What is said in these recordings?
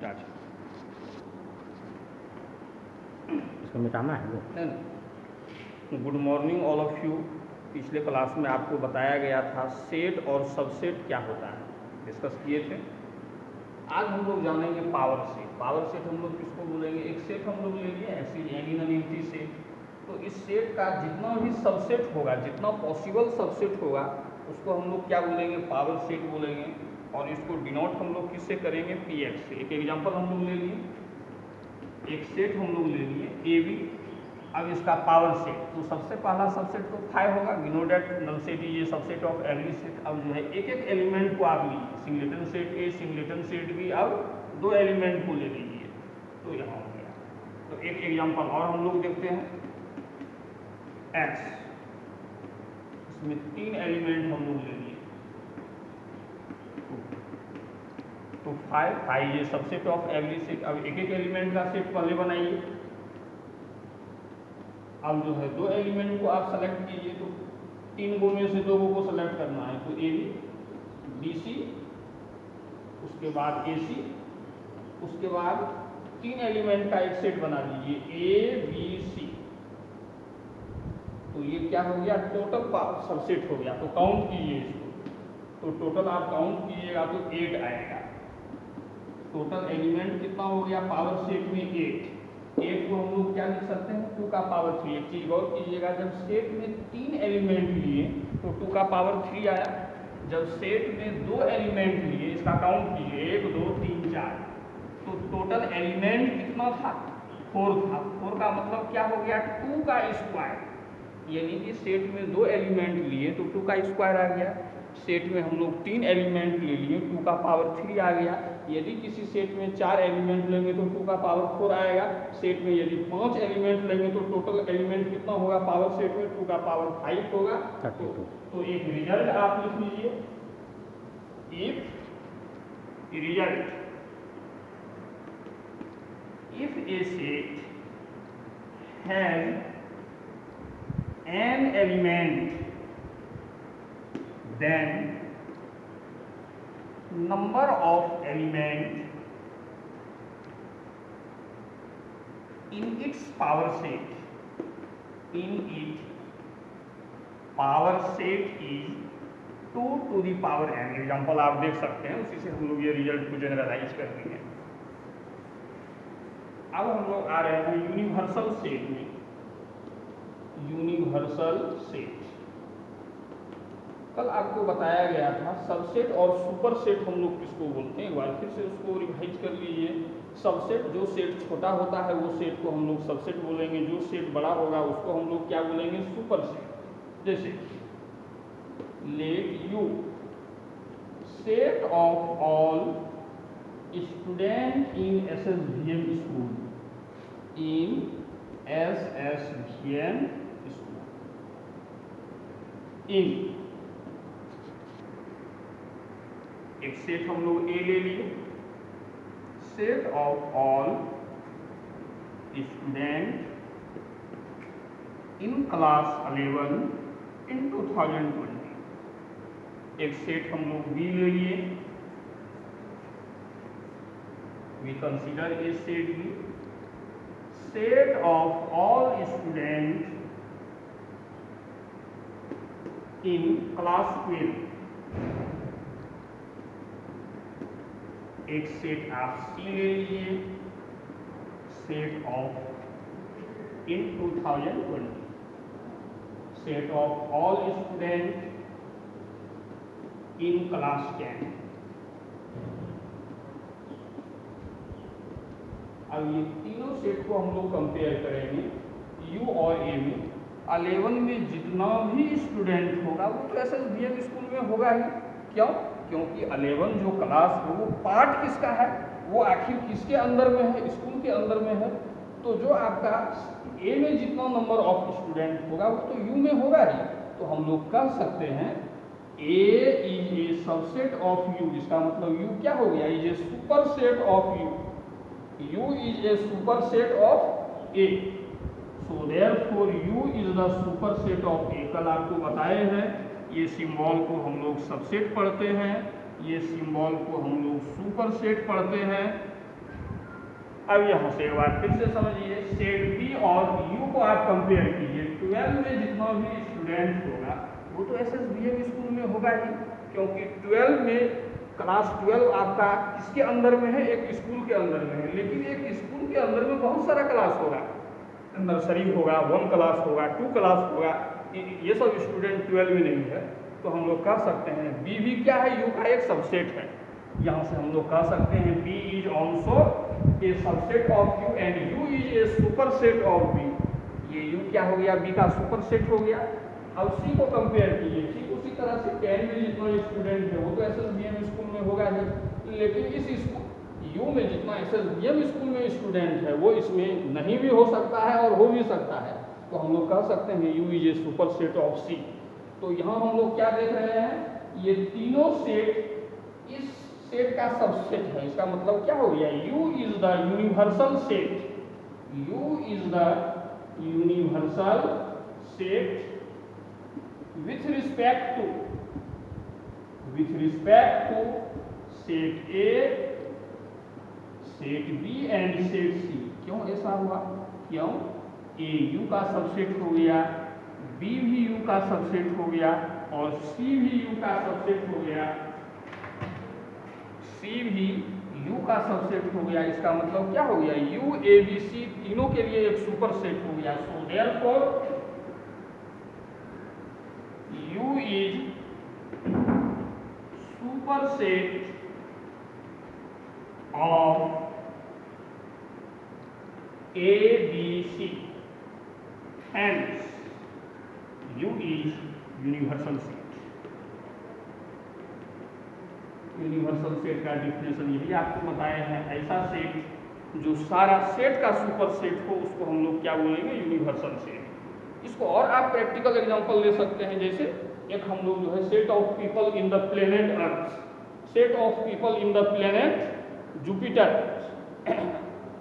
Start. इसको मिटाना है वो। Good morning all of you. पिछले क्लास में आपको बताया गया था सेट और सबसेट क्या होता है, डिस्कस किए थे। आज हम लोग जानेंगे पावर सेट। पावर सेट हम लोग किसको बोलेंगे? एक सेट हम लोग ले लिए ऐसे एनी नॉन एम्प्टी सेट, तो इस सेट का जितना भी सबसेट होगा, जितना पॉसिबल सबसेट होगा, उसको हम लोग क्या बोलेंगे? पावर सेट बोलेंगे। और इसको डिनोट हम लोग किससे करेंगे? पीएक्स से। एक एग्जांपल हम लोग ले लिए, एक सेट हम लोग ले लिए ए बी, अब इसका पावर सेट, तो सबसे पहला सबसेट तो 5 होगा। We know that null set is a subset of every set. अब जो है एक एक एलिमेंट को आप लीजिए, singleton set A, singleton set B, अब 2 एलिमेंट को ले लीजिए, तो यहाँ हो गया। तो एक एग्जांपल और हम लोग देखते हैं, एक्स, इसमें 3 एलिमेंट हम लोग ले लिए, तो 5 ये सबसेट ऑफ एवरी सेट। अब एक एक एलिमेंट का सेट पहले बनाइए। अब जो है 2 एलिमेंट को आप सेलेक्ट कीजिए, तो 3 गो में से 2 को सेलेक्ट करना है, तो ए बी सी, उसके बाद ए सी, उसके बाद 3 एलिमेंट का एक सेट बना दीजिए ए बी सी। तो ये क्या हो गया? टोटल सबसेट हो गया। तो काउंट कीजिए इसको, तो टोटल आप काउंट कीजिएगा तो 8 आएगा। टोटल एलिमेंट कितना हो गया पावर सेट में? 8 को हम लोग क्या लिख सकते हैं? 2 का पावर 3। एक चीज गौर कीजिएगा, जब सेट में 3 एलिमेंट लिए तो 2 का पावर 3 आया। जब सेट में 2 एलिमेंट लिए, इसका काउंट कीजिए, 1 2 3 4, तो टोटल एलिमेंट कितना था? 4 था। 4 का मतलब क्या हो गया? 2 का स्क्वायर। यानी कि सेट में 2 एलिमेंट लिए तो 2 का स्क्वायर आ गया। सेट में हम लोग 3 एलिमेंट ले लिए, 2 का पावर 3 आ गया। यदि किसी सेट में 4 एलिमेंट लेंगे तो 2 का पावर 4 आएगा। सेट में यदि 5 एलिमेंट लेंगे तो टोटल एलिमेंट कितना होगा पावर सेट में? 2 का पावर 5 होगा। तो एक रिजल्ट आप लिख लीजिए, if A set has an element, then number of element in its power set is 2 to the power n। Example आप देख सकते हैं, उसी से हम लोग ये रिजल्ट को जनरलाइज कर देंगे। अब हम लोग आ रहे हैं यूनिवर्सल सेट में। यूनिवर्सल सेट, कल आपको बताया गया था सबसेट और सुपर सेट हम लोग किसको बोलते हैं, एक बार फिर से उसको रिवाइज कर लीजिए। सबसेट, जो सेट छोटा होता है वो सेट को हम लोग सबसेट बोलेंगे, जो सेट बड़ा होगा उसको हम लोग क्या बोलेंगे? Super set. जैसे let you set of all student in SSVM school, in SSVM in, एक सेट हम लोग ए ले लिए, set of all student in class 11 in 2020। एक सेट हम लोग बी ले लिए, we consider a set B, set of all student in class 12। एक सेट आप सी ले लीजिए, set of in 2020, set of all student in class 10। अब ये तीनों सेट को हम लोग कंपेयर करेंगे यू और ए में। 11 में जितना भी स्टूडेंट होगा वो तो SSVM स्कूल में होगा ही। क्यों? क्योंकि 11 जो क्लास है वो पार्ट किसका है? वो आखिर किसके अंदर में है? स्कूल के अंदर में है। तो जो आपका ए में जितना नंबर ऑफ स्टूडेंट होगा वो तो यू में होगा ही। तो हम लोग कह सकते हैं A is a subset of U. इसका मतलब यू क्या हो गया? Is a super set of U. U is a superset of A, so therefore U is the superset of A। कल आपको बताए हैं ये सिंबल को हम लोग सबसेट पढ़ते हैं, ये सिंबल को हम लोग सुपरसेट पढ़ते हैं। अब यहाँ से एक बार फिर से समझिए, सेट बी और यू को आप कंपेयर कीजिए। 12 में जितना भी स्टूडेंट होगा वो तो SSBM स्कूल में होगा ही, क्योंकि 12 में क्लास 12 आपका किसके अंदर में है, एक स्कूल के अंदर में है। लेकिन एक स्कूल के अंदर में बहुत सारा क्लास होगा, नर्सरी होगा, 1 क्लास होगा, 2 क्लास होगा, ये सब स्टूडेंट 12 में नहीं है। तो हम लोग कह सकते हैं बी भी क्या है, यू का एक सबसेट है। यहाँ से हम लोग कह सकते हैं B is also a subset of U and U is a super set of B. ये यू क्या हो गया, बी का सुपर सेट हो गया। अब सी को कंपेयर कीजिए, ठीक उसी तरह से 10 में जितना स्टूडेंट है वो तो SSBM स्कूल में होगा ही, लेकिन इस स्कूल यू में जितना SSBM स्कूल में स्टूडेंट है वो इसमें नहीं भी हो सकता है और हो भी सकता है। तो हम लोग कह सकते हैं U is a super set of C. तो यहाँ हम लोग क्या देख रहे हैं, ये तीनों सेट इस सेट का सबसेट है। इसका मतलब क्या हो गया, U is the universal set, U is the universal set with respect to set A, set B and set C। क्यों ऐसा हुआ, क्यों A U का सबसेट हो गया, B भी U का सबसेट हो गया और C भी U का सबसेट हो गया, C भी U का सबसेट हो गया। इसका मतलब क्या हो गया, U A B C तीनों के लिए एक सुपर सेट हो गया। So therefore U is superset of A, B, C. Hence, U is universal set. Universal set का डिफिनेशन यही आपको बताया है। ऐसा सेट जो सारा सेट का सुपर सेट हो उसको हम लोग क्या बोलेंगे, यूनिवर्सल सेट। इसको और आप प्रैक्टिकल एग्जांपल ले सकते हैं। जैसे एक हम लोग जो है set of people in the planet earth, set of people in the planet Jupiter,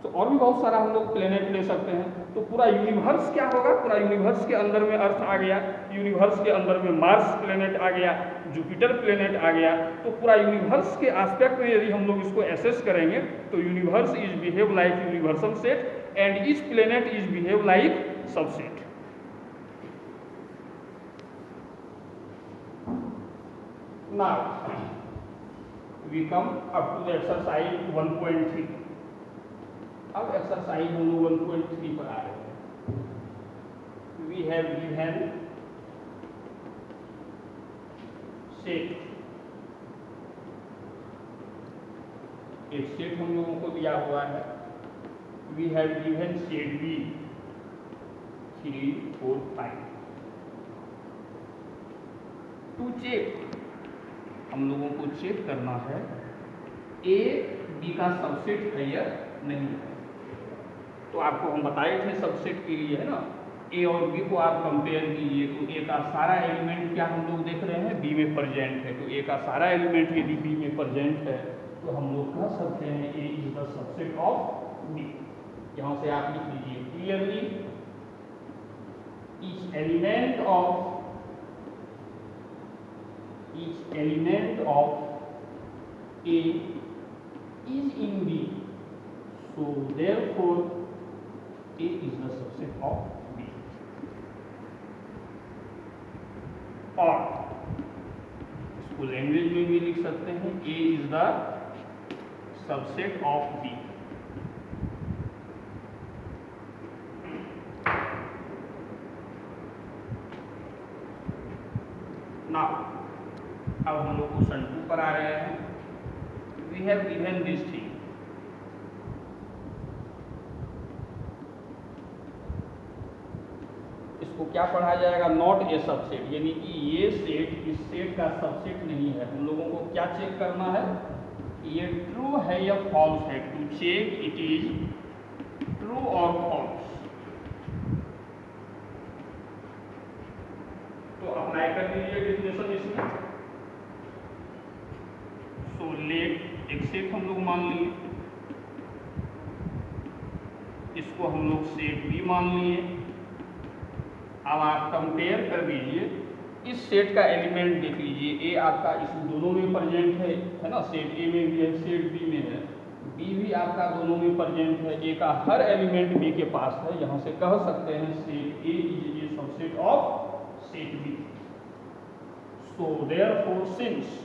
तो और भी बहुत सारा हम लोग प्लेनेट ले सकते हैं। तो पूरा यूनिवर्स क्या होगा, पूरा यूनिवर्स के अंदर में अर्थ आ गया, यूनिवर्स के अंदर में मार्स प्लेनेट आ गया, जुपिटर प्लेनेट आ गया। तो पूरा यूनिवर्स के एस्पेक्ट में यदि हम लोग इसको एसेस करेंगे तो universe is behave like universal set and each planet is behave like subset. Now we come up to the exercise 1.3. अब एक्सरसाइज हम लोग 1.3 पर आ रहे हैं। We have given सेट, एक सेट हम लोगों को दिया हुआ है। We have given set B 3, 4, 5 to check, हम लोगों को चेक करना है A B का सबसेट है या नहीं है। तो आपको हम बताए थे सबसेट के लिए है ना, A और B को आप कंपेयर कीजिए तो A का सारा एलिमेंट क्या हम लोग देख रहे हैं, B में प्रेजेंट है। तो A का सारा एलिमेंट यदि B में प्रेजेंट है तो हम लोग कह सकते हैं A is the subset of B। यहाँ से आप लिख लीजिए clearly, each element of A is in B, so therefore A is the subset of B। और इसको लैंग्वेज में भी लिख सकते हैं, A is the subset of B। Now अब हम लोग क्वेश्चन 2 पर आ रहे हैं। We have given this thing, इसको क्या पढ़ा जाएगा, नॉट ए सबसेट, यानी कि ये सेट इस सेट का सबसेट नहीं है। हम लोगों को क्या चेक करना है, ये ट्रू है या फॉल्स है। To check it is true और फॉल्स। तो अप्लाई कर लीजिए डेफिनेशन इसमें। सो लेट एक सेट हम लोग मान लिए, इसको हम लोग सेट बी मान लिए। अब आप कंपेयर कर दीजिए, इस सेट का एलिमेंट देख लीजिए, ए आपका इस दोनों में प्रेजेंट है ना, सेट ए में भी है, सेट बी में है, बी भी आपका दोनों में प्रेजेंट है, ए का हर एलिमेंट बी के पास है। यहाँ से कह सकते हैं set A is a subset of set B. So therefore since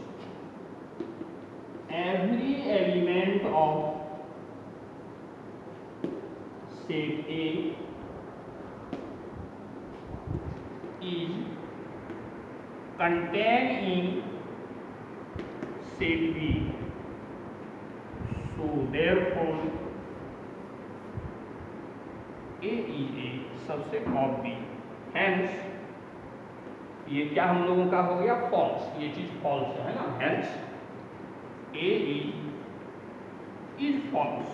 every element of set A is contained in set B, so therefore A is a subset of B। Hence ये क्या हम लोगों का हो गया फॉल्स, ये चीज false है ना। Hence A is false।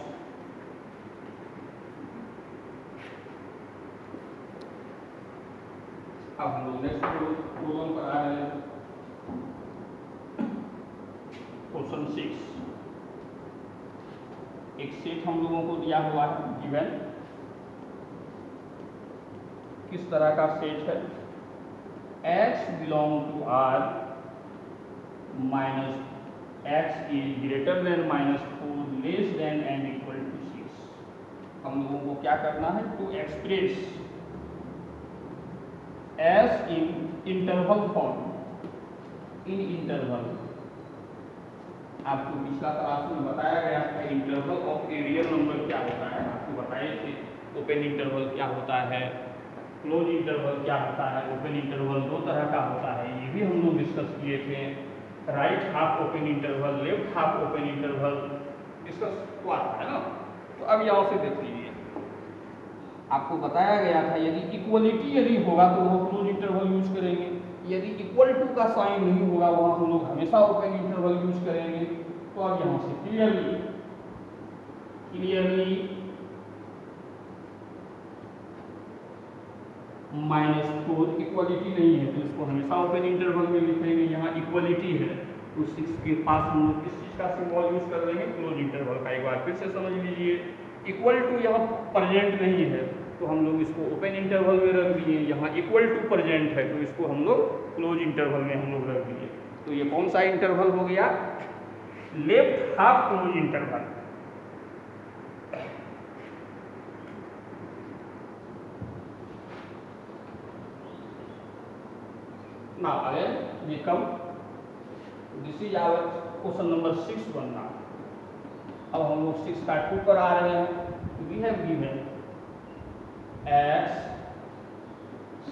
अब हम लोग नेक्स्ट प्रॉब्लम पर आ रहे हैं। क्वेश्चन 6, एक सेट हम लोगों को दिया हुआ है गिवन। किस तरह का सेट है? X belong to R minus x is greater than -4 less than and equal to 6। हम लोगों को क्या करना है? To express s in interval form. इन इंटरवल आपको पिछला क्लास में बताया गया था interval of a real number क्या होता है, आपको बताए थे। ओपन इंटरवल क्या होता है, क्लोज इंटरवल क्या होता है। ओपन इंटरवल दो तरह का होता है, ये भी हम लोग डिस्कस किए थे। Right half open interval, left half open interval discuss हुआ है ना। तो अब यहाँ से देख लीजिए, आपको बताया गया था यदि इक्वलिटी यदि होगा तो वो क्लोज इंटरवल यूज करेंगे, यदि इक्वल टू का साइन नहीं होगा वहाँ हम लोग हमेशा ओपन इंटरवल यूज करेंगे। तो अब यहाँ से क्लियरली -4 इक्वलिटी नहीं है तो इसको हमेशा ओपन इंटरवल में लिखेंगे। यहाँ इक्वलिटी है तो 6 के पास हम लोग किस चीज़ का सिंबल यूज कर देंगे? क्लोज इंटरवल का। एक बार फिर से समझ लीजिए, इक्वल टू यहाँ प्रेजेंट नहीं है तो हम लोग इसको ओपन इंटरवल में रख दिए। यहाँ इक्वल टू प्रेजेंट है तो इसको हम लोग क्लोज इंटरवल में हम लोग रख दिए। तो ये कौन सा इंटरवल हो गया? Left half close interval. Now again we come, this is our question number 6 बनना। अब हम लोग 6 का 2 पर आ रहे हैं। We have given x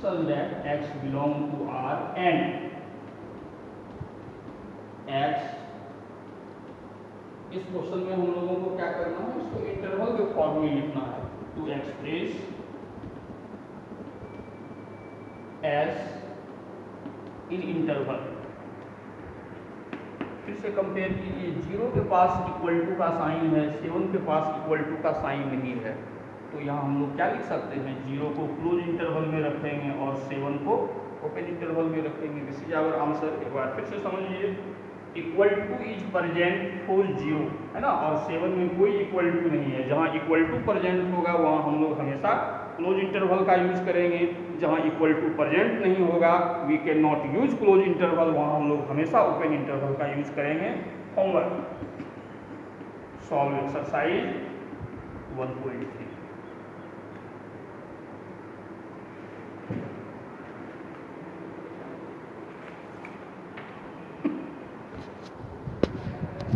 such that x belong to R and x, इस क्वेश्चन में हम लोगों को क्या करना है? इसको इंटरवल के फॉर्म में लिखना है। To express s in interval. फिर से कंपेयर कीजिए, 0 के पास इक्वल टू का साइन है, 7 के पास इक्वल टू का साइन नहीं है। तो यहाँ हम लोग क्या लिख सकते हैं? 0 को क्लोज इंटरवल में रखेंगे और 7 को ओपन इंटरवल में रखेंगे। This is our answer. एक बार फिर से समझिए, equal to is present for 0 है ना, और 7 में कोई इक्वल टू नहीं है। जहाँ इक्वल टू प्रेजेंट होगा वहाँ हम लोग हमेशा क्लोज इंटरवल का यूज करेंगे। जहाँ इक्वल टू प्रेजेंट नहीं होगा we can not use close interval, वहाँ हम लोग हमेशा ओपन इंटरवल का यूज करेंगे। Homework, solve exercise 1.3।